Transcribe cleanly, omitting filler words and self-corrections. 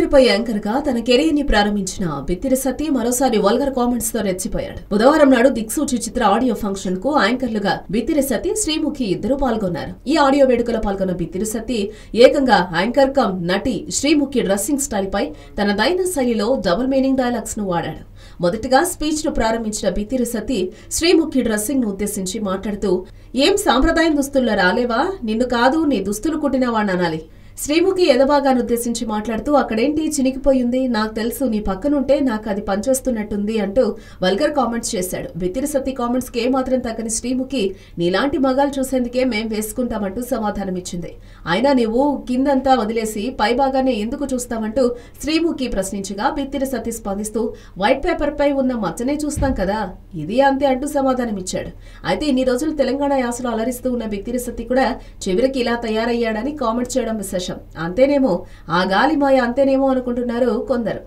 తెరపై యాంకర్ గా తన కెరీర్ ని ప్రారంభించిన బిత్తిరి సత్య మరోసారి వల్గర్ కామెంట్స్ తో రెచ్చిపోయాడు. బుధవారం నాడు దిక్సూచి చిత్ర ఆడియో ఫంక్షన్ కు యాంకర్లుగా బిత్తిరి సత్య, శ్రీముఖి ఇద్దరు పాల్గొన్నారు. ఈ ఆడియో వేడుకలో పాల్గొన్న బిత్తిరి సత్య ఏకంగా యాంకర్ కమ్ నటి శ్రీముఖి డ్రెస్సింగ్ స్టైల్ పై తన దైన శైలిలో డబుల్ మీనింగ్ డైలాగ్స్ ను వాడాడు. మొదటిగా స్పీచ్ ను ప్రారంభించిన బిత్తిరి సత్య శ్రీముఖి డ్రెస్సింగ్ ను ఉద్దేశించి మాట్లాడుతూ, "ఏం సాంప్రదాయం దుస్తుల్లో రాలేవా? నిన్ను కాదు నీ దుస్తులు కుట్టిన వాడిని అనాలి." శ్రీముఖి ఎదబాగాను ఉద్దేశించి మాట్లాడుతూ, "అక్కడేంటి చినికిపోయింది? నాకు తెలుసు, నీ పక్కనుంటే నాకు అది పనిచేస్తున్నట్టుంది" అంటూ వల్గర్ కామెంట్స్ చేశాడు. బిత్తిరి సత్య కామెంట్స్ కి ఏమాత్రం తగ్గని శ్రీముఖి, "నీలాంటి మగాలు చూసేందుకే మేం వేసుకుంటామంటూ సమాధానమిచ్చింది. అయినా నీవు కిందంతా వదిలేసి పై భాగాన్ని ఎందుకు చూస్తామంటూ శ్రీముఖి ప్రశ్నించగా బిత్తిరి సత్య స్పందిస్తూ, "వైట్ పేపర్ పై ఉన్న మచ్చనే చూస్తాం కదా, ఇది అంతే" అంటూ సమాధానమిచ్చాడు. అయితే ఇన్ని రోజులు తెలంగాణ యాసలో అలరిస్తూ ఉన్న బిత్తిరి సత్య కూడా చివరికి ఇలా తయారయ్యాడని కామెంట్ చేయడం విశేషం. అంతేనేమో, ఆ గాలి మాయ అంతేనేమో అనుకుంటున్నారు కొందరు.